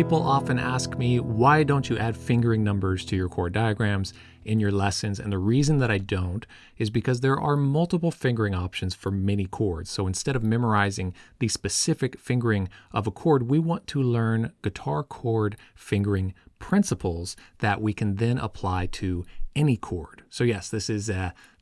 People often ask me, why don't you add fingering numbers to your chord diagrams in your lessons? And the reason that I don't is because there are multiple fingering options for many chords. So instead of memorizing the specific fingering of a chord, we want to learn guitar chord fingering principles that we can then apply to any chord. So yes, this is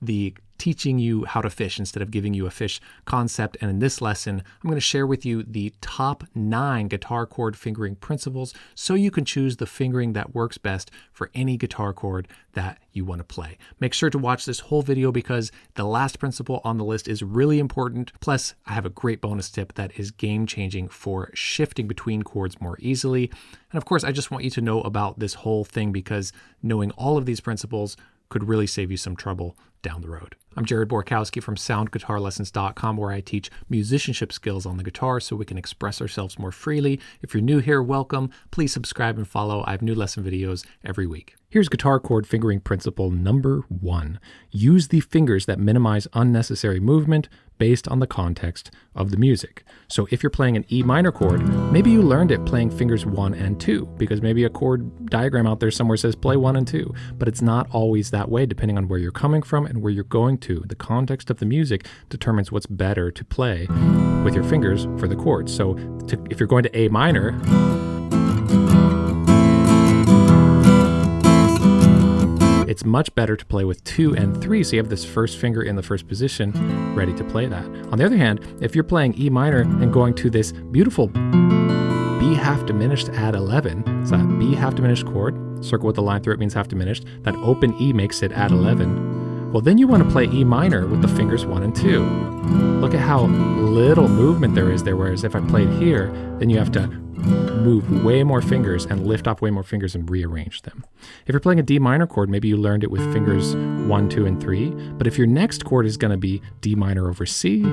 the teaching you how to fish instead of giving you a fish concept. And in this lesson, I'm going to share with you the top 9 guitar chord fingering principles so you can choose the fingering that works best for any guitar chord that you want to play. Make sure to watch this whole video because the last principle on the list is really important. Plus, I have a great bonus tip that is game-changing for shifting between chords more easily. And of course, I just want you to know about this whole thing because knowing all of these principles could really save you some trouble down the road. I'm Jared Borkowski from soundguitarlessons.com, where I teach musicianship skills on the guitar so we can express ourselves more freely. If you're new here, welcome. Please subscribe and follow. I have new lesson videos every week. Here's guitar chord fingering principle number 1. Use the fingers that minimize unnecessary movement based on the context of the music. So if you're playing an E minor chord, maybe you learned it playing fingers 1 and 2, because maybe a chord diagram out there somewhere says play 1 and 2, but it's not always that way depending on where you're coming from and where you're going to. The context of the music determines what's better to play with your fingers for the chords. So if you're going to A minor, it's much better to play with 2 and 3, so you have this first finger in the first position ready to play that. On the other hand, if you're playing E minor and going to this beautiful B half diminished add 11, so that B half diminished chord, circle with a line through it means half diminished, that open E makes it add 11, well then you want to play E minor with the fingers 1 and 2. Look at how little movement there is there, whereas if I played here, then you have to move way more fingers and lift off way more fingers and rearrange them. If you're playing a D minor chord, maybe you learned it with fingers 1, 2, and 3, but if your next chord is going to be D minor over C,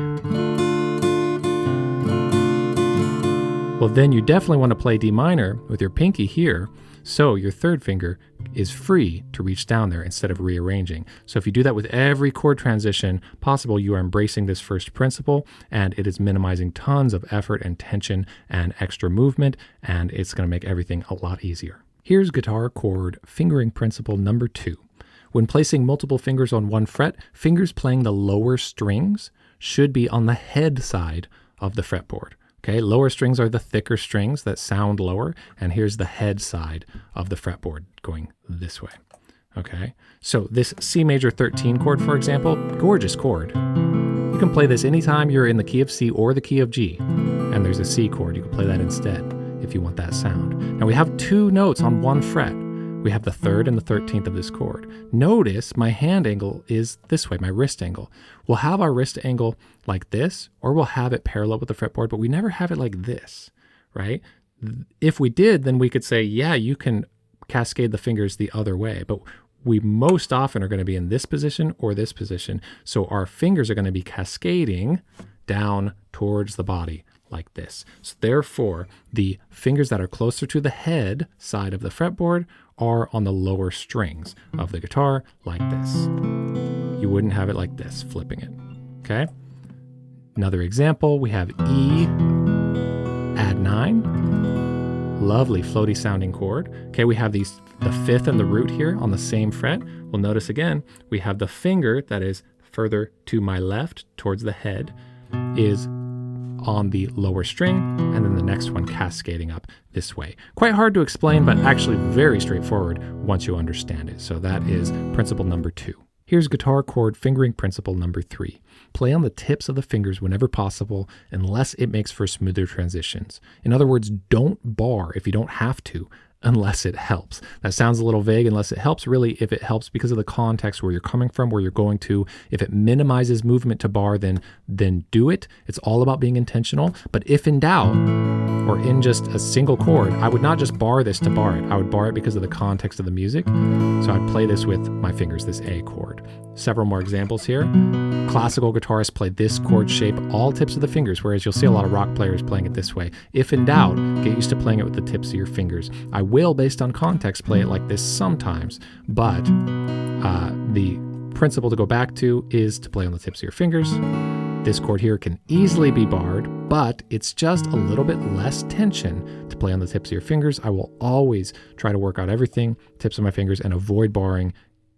well then you definitely want to play D minor with your pinky here, so your third finger is free to reach down there instead of rearranging. So if you do that with every chord transition possible, you are embracing this first principle, and it is minimizing tons of effort and tension and extra movement, and it's going to make everything a lot easier. Here's guitar chord fingering principle number 2. When placing multiple fingers on one fret, fingers playing the lower strings should be on the head side of the fretboard. Okay, lower strings are the thicker strings that sound lower, and here's the head side of the fretboard going this way. Okay, so this C major 13 chord, for example, gorgeous chord. You can play this anytime you're in the key of C or the key of G, and there's a C chord. You can play that instead if you want that sound. Now we have 2 notes on one fret. We have the 3rd and the 13th of this chord. Notice my hand angle is this way, my wrist angle. We'll have our wrist angle like this, or we'll have it parallel with the fretboard, but we never have it like this, right? If we did, then we could say, yeah, you can cascade the fingers the other way, but we most often are going to be in this position or this position. So our fingers are going to be cascading down towards the body like this. So therefore, the fingers that are closer to the head side of the fretboard are on the lower strings of the guitar like this. You wouldn't have it like this, flipping it, okay? Another example, we have E, add 9. Lovely floaty sounding chord. Okay, we have the 5th and the root here on the same fret. We'll notice again, we have the finger that is further to my left towards the head is on the lower string, and then the next one cascading up this way. Quite hard to explain, but actually very straightforward once you understand it. So that is principle number 2. Here's guitar chord fingering principle number 3. Play on the tips of the fingers whenever possible, unless it makes for smoother transitions. In other words, don't bar if you don't have to, unless it helps. That sounds a little vague, unless it helps. Really, if it helps because of the context where you're coming from, where you're going to, if it minimizes movement to bar, then do it. It's all about being intentional. But if in doubt, or in just a single chord, I would not just bar this to bar it. I would bar it because of the context of the music. So I'd play this with my fingers, this A chord. Several more examples here. Classical guitarists play this chord shape, all tips of the fingers, whereas you'll see a lot of rock players playing it this way. If in doubt, get used to playing it with the tips of your fingers. I will, based on context, play it like this sometimes, but the principle to go back to is to play on the tips of your fingers. This chord here can easily be barred, but it's just a little bit less tension to play on the tips of your fingers. I will always try to work out everything, tips of my fingers, and avoid barring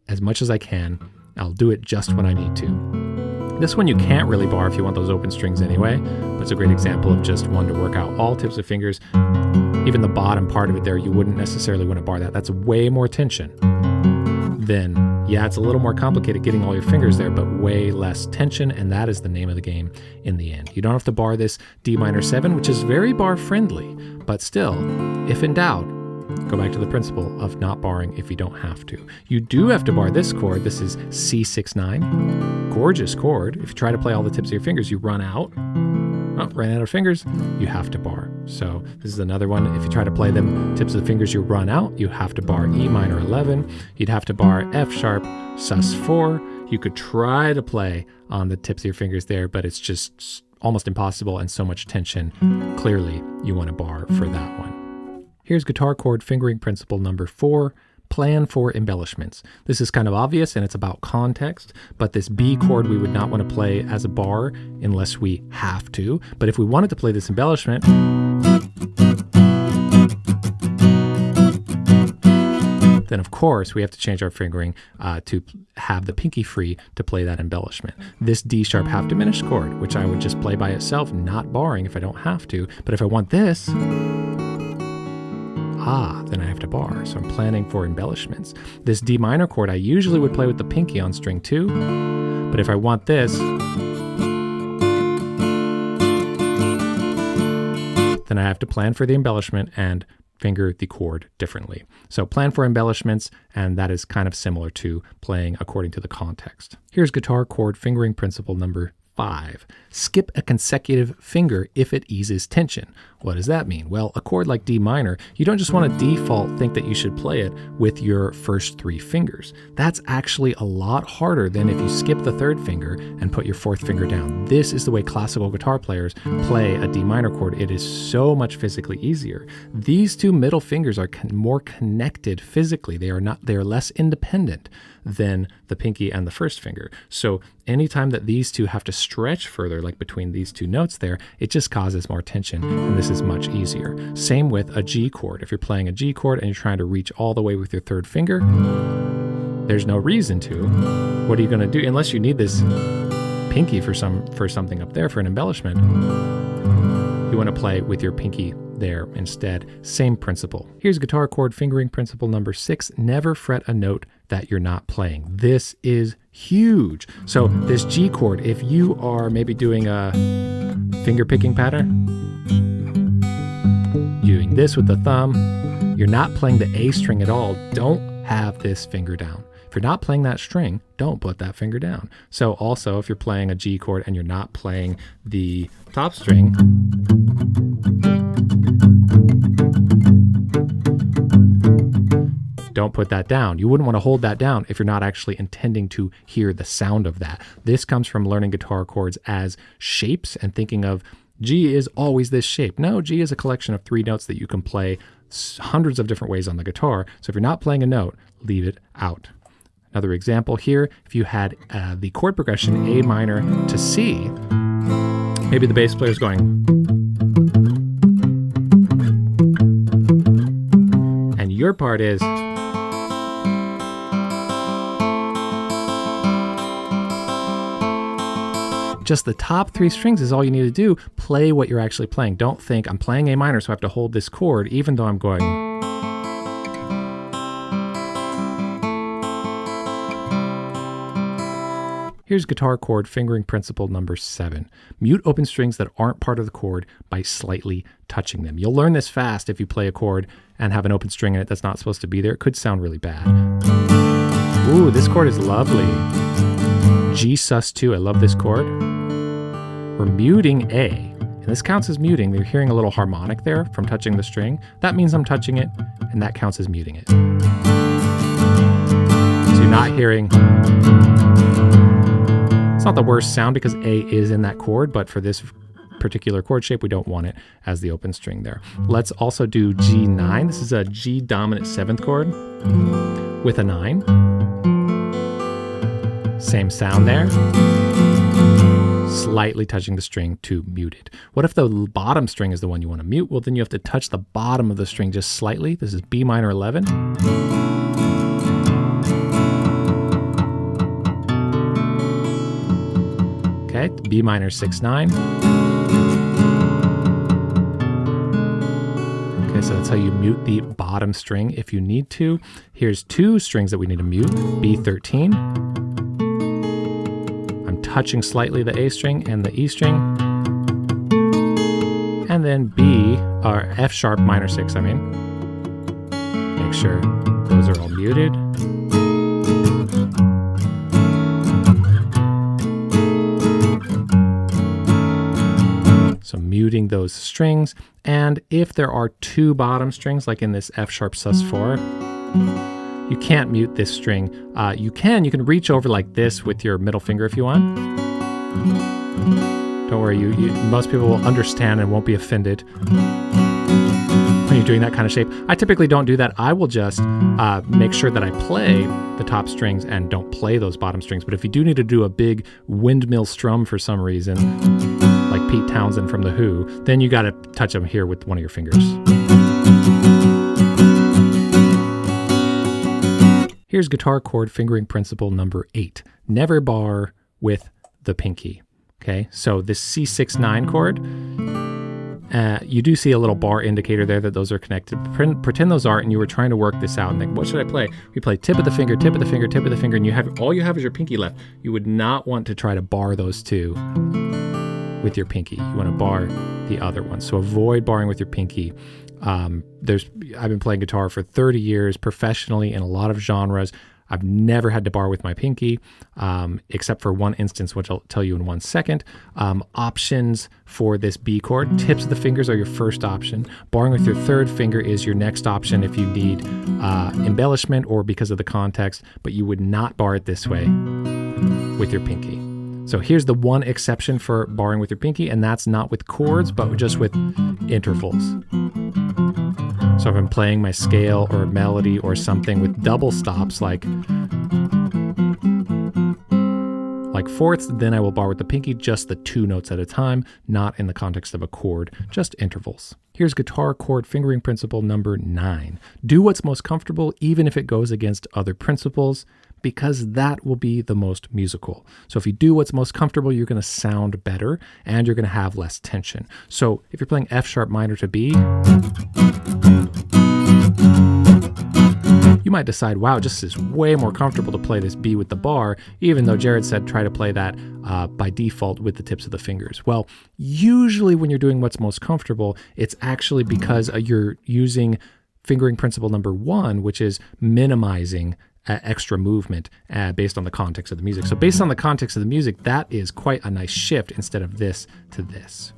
as much as I can. I'll do it just when I need to. This one you can't really bar if you want those open strings anyway, but it's a great example of just one to work out all tips of fingers. Even the bottom part of it there, you wouldn't necessarily want to bar that. That's way more tension. Then, yeah, it's a little more complicated getting all your fingers there, but way less tension, and that is the name of the game in the end. You don't have to bar this D minor 7, which is very bar friendly, but still, if in doubt, go back to the principle of not barring if you don't have to. You do have to bar this chord. This is C6-9. Gorgeous chord. If you try to play all the tips of your fingers, you run out. Oh, ran out of fingers, you have to bar. So this is another one. If you try to play them tips of the fingers, you run out. You have to bar E minor 11. You'd have to bar F sharp, sus4. You could try to play on the tips of your fingers there, but it's just almost impossible and so much tension. Clearly, you want to bar for that one. Here's guitar chord fingering principle number 4. Plan for embellishments. This is kind of obvious and it's about context, but this B chord we would not want to play as a bar unless we have to. But if we wanted to play this embellishment, then of course we have to change our fingering to have the pinky free to play that embellishment. This D sharp half diminished chord, which I would just play by itself, not barring if I don't have to. But if I want this, then I have to bar. So I'm planning for embellishments. This D minor chord I usually would play with the pinky on string 2, but if I want this, then I have to plan for the embellishment and finger the chord differently. So plan for embellishments, and that is kind of similar to playing according to the context. Here's guitar chord fingering principle number 5. Skip a consecutive finger if it eases tension. What does that mean? Well, a chord like D minor, you don't just want to default think that you should play it with your first 3 fingers. That's actually a lot harder than if you skip the 3rd finger and put your 4th finger down. This is the way classical guitar players play a D minor chord. It is so much physically easier. These 2 middle fingers are more connected physically. They are less independent than the pinky and the 1st finger. So anytime that these 2 have to stretch further, like between these 2 notes there, it just causes more tension, and this is much easier. Same with a G chord. If you're playing a G chord and you're trying to reach all the way with your 3rd finger, there's no reason to. What are you going to do? Unless you need this pinky for something up there, for an embellishment, you want to play with your pinky there instead. Same principle. Here's guitar chord fingering principle number 6. Never fret a note that you're not playing. This is huge. So this G chord, if you are maybe doing a finger picking pattern, doing this with the thumb, you're not playing the A string at all, don't have this finger down. If you're not playing that string, don't put that finger down. So also if you're playing a G chord and you're not playing the top string, don't put that down. You wouldn't want to hold that down if you're not actually intending to hear the sound of that. This comes from learning guitar chords as shapes and thinking of G is always this shape. No, G is a collection of 3 notes that you can play hundreds of different ways on the guitar. So if you're not playing a note, leave it out. Another example here, if you had the chord progression A minor to C, maybe the bass player is going, and your part is, just the top 3 strings is all you need to do. Play what you're actually playing. Don't think I'm playing A minor, so I have to hold this chord, even though I'm going. Here's guitar chord fingering principle number 7. Mute open strings that aren't part of the chord by slightly touching them. You'll learn this fast if you play a chord and have an open string in it that's not supposed to be there. It could sound really bad. Ooh, this chord is lovely. G sus2, I love this chord. We're muting A, and this counts as muting. You're hearing a little harmonic there from touching the string. That means I'm touching it, and that counts as muting it. So you're not hearing, it's not the worst sound because A is in that chord, but for this particular chord shape, we don't want it as the open string there. Let's also do G9. This is a G dominant 7th chord with a 9. Same sound there. slightly touching the string to mute it. What if the bottom string is the one you want to mute? Well, then you have to touch the bottom of the string just slightly. This is B minor 11. Okay, B minor 6/9. Okay, so that's how you mute the bottom string if you need to. Here's two strings that we need to mute. B13. I'm touching slightly the A string and the E string. And then B, or F sharp minor 6, I mean. Make sure those are all muted. So muting those strings, and if there are two bottom strings, like in this F sharp sus4, you can't mute this string. You can reach over like this with your middle finger if you want. Don't worry, most people will understand and won't be offended when you're doing that kind of shape. I typically don't do that. I will just make sure that I play the top strings and don't play those bottom strings. But if you do need to do a big windmill strum for some reason, like Pete Townsend from The Who, then you got to touch them here with one of your fingers. Here's guitar chord fingering principle number 8. Never bar with the pinky. Okay, so this C6/9 chord, you do see a little bar indicator there that those are connected. Pretend those aren't, and you were trying to work this out and think, what should I play? We play tip of the finger, tip of the finger, tip of the finger, and all you have is your pinky left. You would not want to try to bar those two with your pinky. You want to bar the other one. So avoid barring with your pinky. I've been playing guitar for 30 years professionally in a lot of genres. I've never had to bar with my pinky, except for one instance, which I'll tell you in 1 second. Options for this B chord. Tips of the fingers are your first option. Barring with your third finger is your next option if you need embellishment or because of the context, but you would not bar it this way with your pinky. So here's the one exception for barring with your pinky, and that's not with chords, but just with intervals. So if I'm playing my scale or a melody or something with double stops like fourths, then I will bar with the pinky just the 2 notes at a time, not in the context of a chord, just intervals. Here's guitar chord fingering principle number 9. Do what's most comfortable even if it goes against other principles, because that will be the most musical. So if you do what's most comfortable, you're going to sound better and you're going to have less tension. So if you're playing F sharp minor to B, you might decide, wow, just is way more comfortable to play this B with the bar, even though Jared said try to play that by default with the tips of the fingers. Well, usually when you're doing what's most comfortable, it's actually because you're using fingering principle number 1, which is minimizing extra movement based on the context of the music. So based on the context of the music, that is quite a nice shift instead of this to this.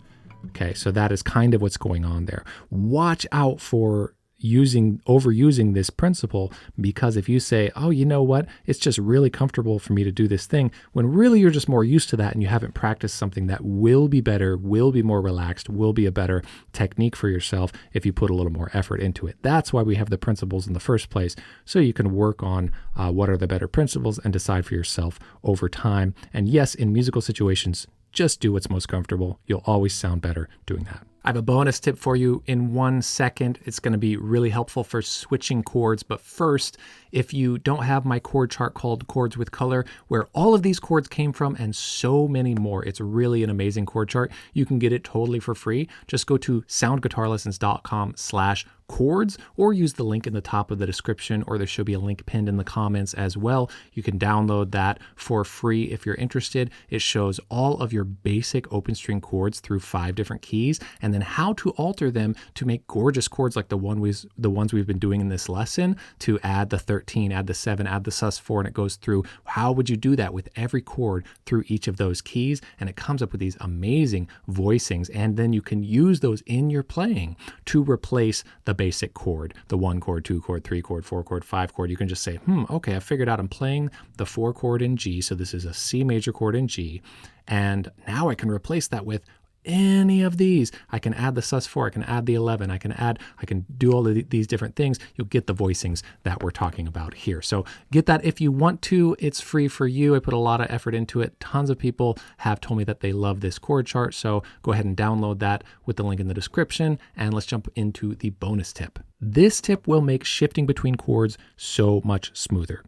Okay, so that is kind of what's going on there. Watch out for overusing this principle, because if you say, oh, you know what, it's just really comfortable for me to do this thing, when really you're just more used to that and you haven't practiced something that will be better, will be more relaxed, will be a better technique for yourself if you put a little more effort into it. That's why we have the principles in the first place, so you can work on what are the better principles and decide for yourself over time. And yes, in musical situations, just do what's most comfortable. You'll always sound better doing that. I have a bonus tip for you in 1 second. It's going to be really helpful for switching chords. But first, if you don't have my chord chart called Chords with Color, where all of these chords came from and so many more, it's really an amazing chord chart. You can get it totally for free. Just go to soundguitarlessons.com/chords or use the link in the top of the description, or there should be a link pinned in the comments as well. You can download that for free if you're interested. It shows all of your basic open string chords through 5 different keys, and then how to alter them to make gorgeous chords like the ones we've been doing in this lesson, to add the 13, add the 7, add the sus4, and it goes through how would you do that with every chord through each of those keys, and it comes up with these amazing voicings, and then you can use those in your playing to replace the basic chord, the 1 chord, 2 chord, 3 chord, 4 chord, 5 chord. You can just say, okay, I figured out I'm playing the 4 chord in G, so this is a C major chord in G, and now I can replace that with any of these, I can add the sus4, I can add the 11, I can do all of these different things. You'll get the voicings that we're talking about here. So get that if you want to. It's free for you. I put a lot of effort into it. Tons of people have told me that they love this chord chart. So go ahead and download that with the link in the description. And let's jump into the bonus tip. This tip will make shifting between chords so much smoother.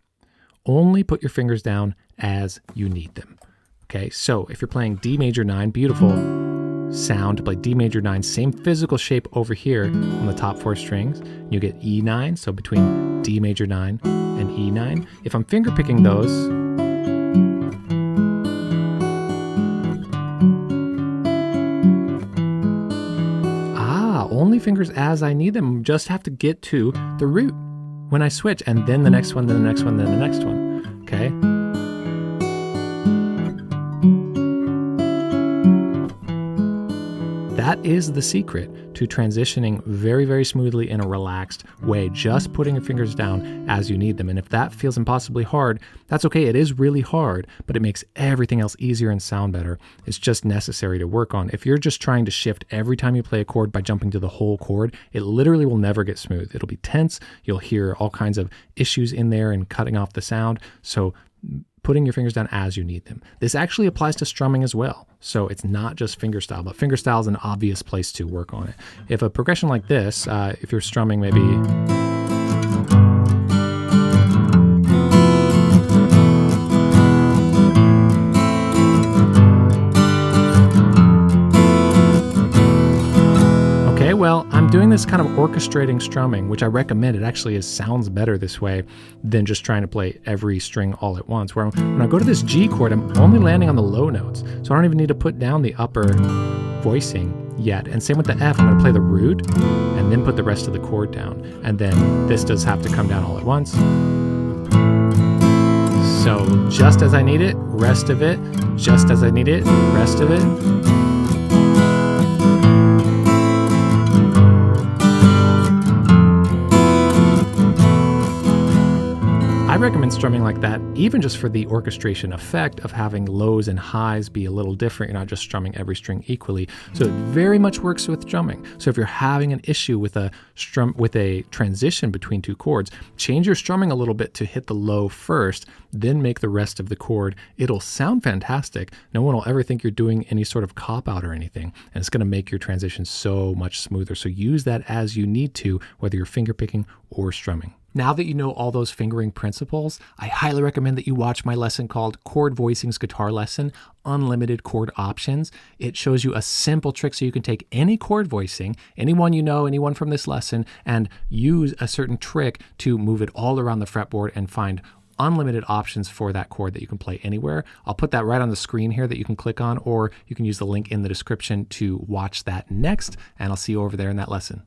Only put your fingers down as you need them. Okay, so if you're playing D major 9, beautiful sound to play D major 9, same physical shape over here on the top 4 strings. You get E9, so between D major 9 and E9. If I'm finger picking those, only fingers as I need them. Just have to get to the root when I switch, and then the next one, then the next one, then the next one. Okay. That is the secret to transitioning very, very smoothly in a relaxed way, just putting your fingers down as you need them. And if that feels impossibly hard, that's okay. It is really hard, but it makes everything else easier and sound better. It's just necessary to work on. If you're just trying to shift every time you play a chord by jumping to the whole chord, it literally will never get smooth. It'll be tense. You'll hear all kinds of issues in there and cutting off the sound. So putting your fingers down as you need them. This actually applies to strumming as well. So it's not just fingerstyle, but fingerstyle is an obvious place to work on it. If a progression like this, if you're strumming maybe... Well, I'm doing this kind of orchestrating strumming, which I recommend. It actually sounds better this way than just trying to play every string all at once. Where when I go to this G chord, I'm only landing on the low notes. So I don't even need to put down the upper voicing yet. And same with the F, I'm going to play the root and then put the rest of the chord down. And then this does have to come down all at once. So just as I need it, rest of it. Just as I need it, rest of it. I recommend strumming like that, even just for the orchestration effect of having lows and highs be a little different. You're not just strumming every string equally. So it very much works with drumming. So if you're having an issue with a transition between two chords, change your strumming a little bit to hit the low first, then make the rest of the chord. It'll sound fantastic. No one will ever think you're doing any sort of cop-out or anything, and it's going to make your transition so much smoother. So use that as you need to, whether you're fingerpicking or strumming. Now that you know all those fingering principles, I highly recommend that you watch my lesson called Chord Voicings Guitar Lesson, Unlimited Chord Options. It shows you a simple trick so you can take any chord voicing, anyone you know, anyone from this lesson, and use a certain trick to move it all around the fretboard and find unlimited options for that chord that you can play anywhere. I'll put that right on the screen here that you can click on, or you can use the link in the description to watch that next, and I'll see you over there in that lesson.